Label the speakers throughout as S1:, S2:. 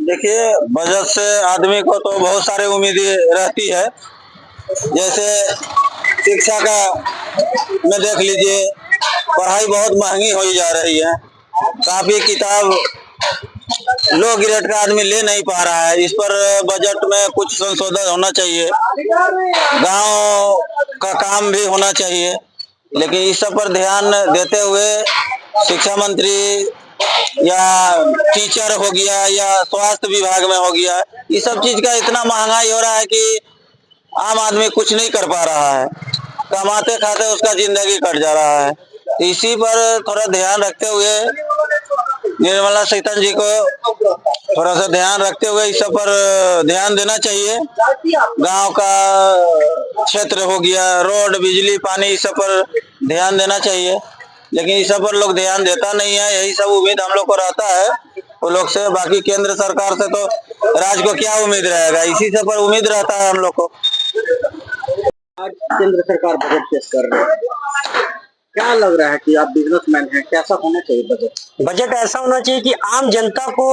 S1: देखिए, बजट से आदमी को तो बहुत सारे उम्मीदें रहती है। जैसे शिक्षा का में देख लीजिए, पढ़ाई बहुत महंगी होई जा रही है। काफी किताब लो ग्रेड का आदमी ले नहीं पा रहा है। इस पर बजट में कुछ संशोधन होना चाहिए। गांव का काम भी होना चाहिए, लेकिन इस सब पर ध्यान देते हुए शिक्षा मंत्री या टीचर हो गया या स्वास्थ्य विभाग में हो गया, इस सब चीज का इतना महंगाई हो रहा है कि आम आदमी कुछ नहीं कर पा रहा है। कमाते खाते उसका जिंदगी कट जा रहा है। इसी पर थोड़ा ध्यान रखते हुए निर्मला सीतारमण जी को थोड़ा सा ध्यान रखते हुए इस सब पर ध्यान देना चाहिए। गांव का क्षेत्र हो गया, रोड, बिजली, पानी, इस सब पर ध्यान देना चाहिए, लेकिन इस सब पर लोग ध्यान देता नहीं है। यही सब उम्मीद हम लोग को रहता है वो लोग से। बाकी केंद्र सरकार से तो राज्य को क्या उम्मीद रहेगा, इसी सब पर उम्मीद रहता है हम लोग को।
S2: आज केंद्र सरकार बजट पेश कर रही है, क्या लग रहा है कि आप बिजनेसमैन हैं, कैसा होना चाहिए बजट?
S3: बजट ऐसा होना चाहिए कि आम जनता को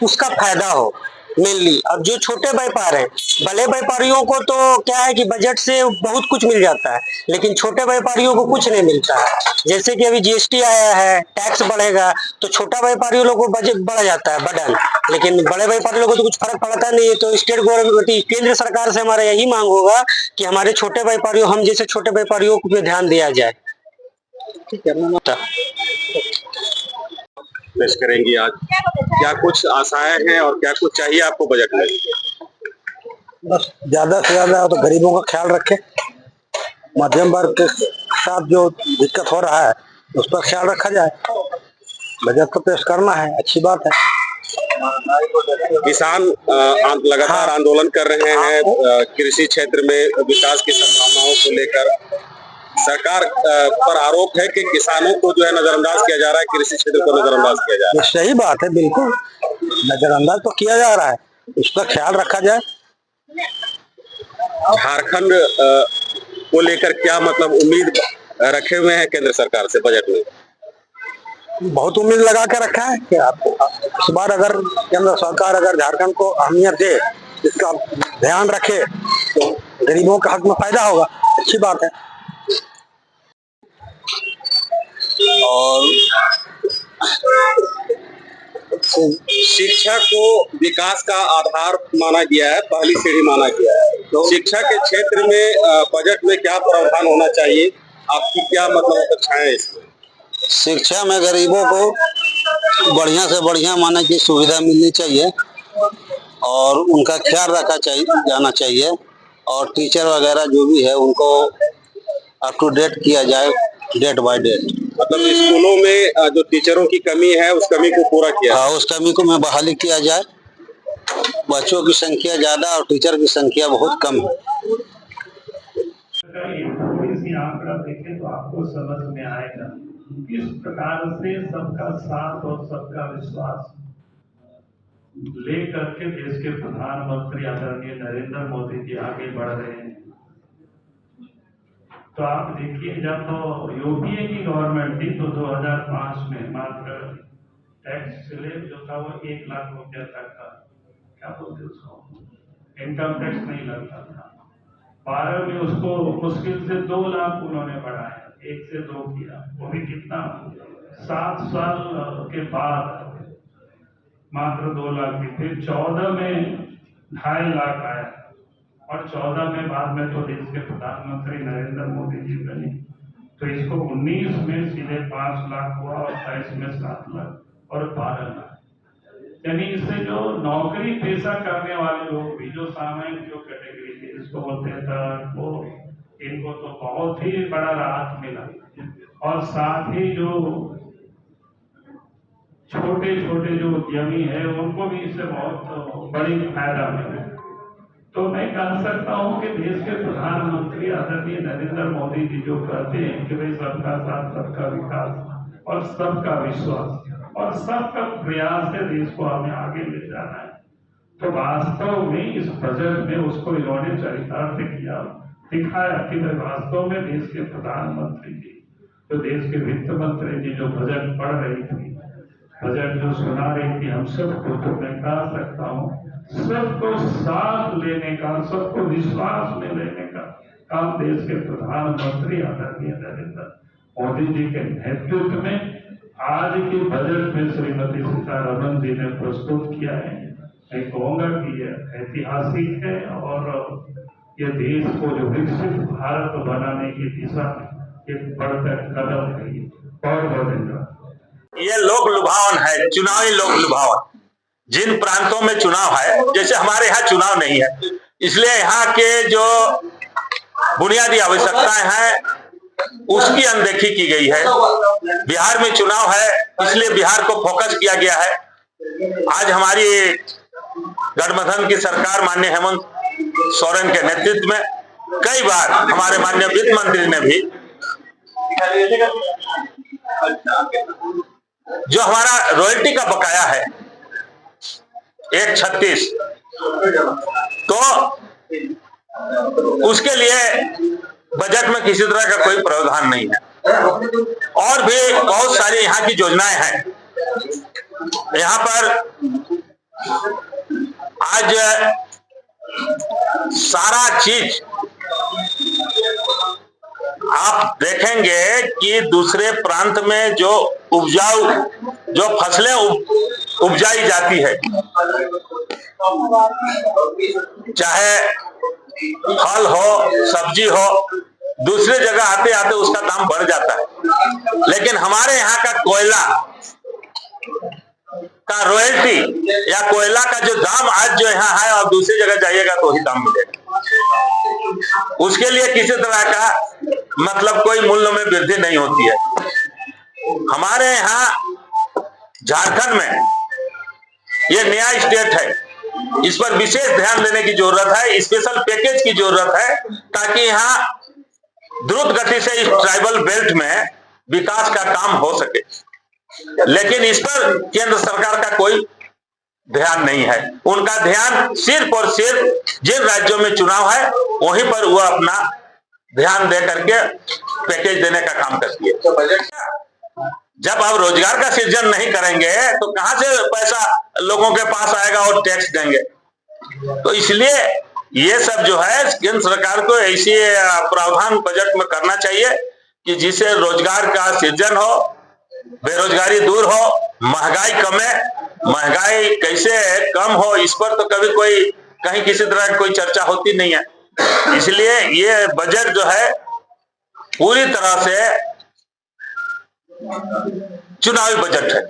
S3: उसका फायदा हो मेनली। अब जो छोटे व्यापार हैं, बड़े व्यापारियों को तो क्या है कि बजट से बहुत कुछ मिल जाता है, लेकिन छोटे व्यापारियों को कुछ नहीं मिलता है। जैसे कि अभी जीएसटी आया है, टैक्स बढ़ेगा, तो छोटा व्यापारियों लोगों को बजट बढ़ जाता है बर्डन, लेकिन बड़े व्यापारी लोगों को तो कुछ फर्क पड़ता नहीं है। तो स्टेट गवर्नमेंट, केंद्र सरकार से हमारा यही मांग होगा कि हमारे छोटे व्यापारियों, हम जैसे छोटे व्यापारियों को ध्यान दिया जाए।
S2: ठीक है,
S4: पेश करेंगी आज, क्या कुछ आशाएं हैं और क्या कुछ चाहिए आपको बजट में?
S1: बस ज्यादा से ज्यादा तो गरीबों का ख्याल रखें, मध्यम वर्ग के साथ जो दिक्कत हो रहा है उस पर ख्याल रखा जाए। बजट तो पेश करना है, अच्छी बात है।
S4: किसान लगातार आंदोलन कर रहे हैं कृषि क्षेत्र में विकास की संभावनाओं को लेकर। सरकार पर आरोप है कि किसानों को जो है नजरअंदाज किया जा रहा है, कृषि क्षेत्र को नजरअंदाज किया जा रहा है।
S1: सही बात है, बिल्कुल नजरअंदाज तो किया जा रहा है, उसका ख्याल रखा जाए।
S4: झारखंड को लेकर क्या मतलब उम्मीद रखे हुए हैं केंद्र सरकार से बजट में?
S1: बहुत उम्मीद लगा के रखा है कि आपको इस बार अगर केंद्र सरकार अगर झारखंड को अहमियत दे, इसका ध्यान रखे, तो गरीबों का हक में फायदा होगा। अच्छी बात है।
S4: और शिक्षा को विकास का आधार माना गया है, पहली सीढ़ी माना गया है। तो शिक्षा के क्षेत्र में बजट में क्या प्रावधान होना चाहिए, आपकी क्या मतलब अपेक्षाएं इसमें?
S1: शिक्षा में गरीबों को बढ़िया से बढ़िया माने की सुविधा मिलनी चाहिए और उनका ख्याल रखा जाना चाहिए, और टीचर वगैरह जो भी है उनको अप टू डेट किया जाए, डेट बाय डेट।
S4: मतलब स्कूलों में जो टीचरों की कमी है उस कमी को पूरा किया,
S1: उस कमी को में बहाली किया जाए। बच्चों की संख्या ज्यादा और टीचर की संख्या बहुत कम है।
S5: थोड़ी सी आंकड़ा देखें तो आपको समझ में आएगा किस प्रकार से सबका साथ और सबका विश्वास लेकर के देश के प्रधानमंत्री आदरणीय नरेंद्र मोदी जी आगे बढ़ रहे हैं। तो आप देखिए, जब तो यूपीए की गवर्नमेंट थी तो 2005 में मात्र टैक्स स्लैब जो था वो 1 लाख रुपया तक था, क्या बोलते उसको, इनकम टैक्स नहीं लगता था। 12 में उसको मुश्किल से 2 लाख उन्होंने बढ़ाया, 1 से 2 किया, वो भी कितना 7 साल के बाद मात्र 2 लाख की। फिर 14 में 2.5 लाख आया, और 14 में बाद में तो देश के प्रधानमंत्री नरेंद्र मोदी जी बने, तो इसको 19 में सीधे 5 लाख हुआ, और 22 में 7 लाख और 12 लाख। यानी इससे जो नौकरी पेशा करने वाले लोग भी, जो सामान्य जो कैटेगरी थी जिसको बोलते हैं वो, इनको तो बहुत ही बड़ा राहत मिला, और साथ ही जो छोटे छोटे जो उद्यमी है उनको भी इससे बहुत बड़ी फायदा मिला। तो मैं कह सकता हूं कि देश के प्रधानमंत्री आदरणीय नरेंद्र मोदी जी जो कहते हैं कि भाई सबका साथ, सबका विकास और सबका विश्वास और सबका प्रयास से देश को हमें आगे ले जाना है, तो वास्तव में इस बजट में उसको इन्होंने चरितार्थ किया, दिखाया कि भाई वास्तव में देश के प्रधानमंत्री जी, तो देश के वित्त मंत्री जी जो बजट पढ़ रही थी, बजट जो सुना रही थी हम सबको, तो मैं कह सकता हूँ सबको साथ लेने का, सबको विश्वास में लेने का काम देश के प्रधानमंत्री आदरणीय नरेंद्र मोदी जी के नेतृत्व में आज के बजट में श्रीमती सीतारमण जी ने प्रस्तुत किया है। मैं कहूँगा कि यह ऐतिहासिक है और ये देश को जो विकसित भारत बनाने की दिशा में एक बढ़कर कदम है। बहुत बहुत धन्यवाद।
S6: ये लोक लुभावन है, चुनावी लोक लुभावन। जिन प्रांतों में चुनाव है, जैसे हमारे यहाँ चुनाव नहीं है, इसलिए यहाँ के जो बुनियादी आवश्यकताएं हैं उसकी अनदेखी की गई है। बिहार में चुनाव है, इसलिए बिहार को फोकस किया गया है। आज हमारी गठबंधन की सरकार माननीय हेमंत सोरेन के नेतृत्व में कई बार हमारे माननीय वित्त मंत्री ने भी जो हमारा रॉयल्टी का बकाया है 136, तो उसके लिए बजट में किसी तरह का कोई प्रावधान नहीं है। और भी बहुत सारी यहाँ की योजनाएं हैं। यहाँ पर आज सारा चीज आप देखेंगे कि दूसरे प्रांत में जो फसलें उपजाई जाती है, चाहे फल हो, सब्जी हो, दूसरे जगह आते आते उसका दाम बढ़ जाता है। लेकिन हमारे यहाँ का कोयला का रॉयल्टी या कोयला का जो दाम आज जो यहाँ है और दूसरी जगह जाइएगा तो वही दाम मिलेगा। उसके लिए किसी तरह का मतलब कोई मूल्य में वृद्धि नहीं होती है। हमारे यहाँ झारखंड में ये नया स्टेट है, इस पर विशेष ध्यान देने की जरूरत है, स्पेशल पैकेज की जरूरत है, ताकि यहाँ द्रुत गति से इस ट्राइबल बेल्ट में विकास का काम हो सके। लेकिन इस पर केंद्र सरकार का कोई ध्यान नहीं है। उनका ध्यान सिर्फ और सिर्फ जिन राज्यों में चुनाव है वहीं पर वो अपना ध्यान दे करके पैकेज देने का काम करती है। जब आप रोजगार का सृजन नहीं करेंगे तो कहां से पैसा लोगों के पास आएगा और टैक्स देंगे। तो इसलिए ये सब जो है केंद्र सरकार को ऐसी प्रावधान बजट में करना चाहिए कि जिससे रोजगार का सृजन हो, बेरोजगारी दूर हो, महंगाई कमे। महंगाई कैसे कम हो इस पर तो कभी कोई कहीं किसी तरह की कोई चर्चा होती नहीं है। इसलिए ये बजट जो है पूरी तरह से चुनावी बजट है।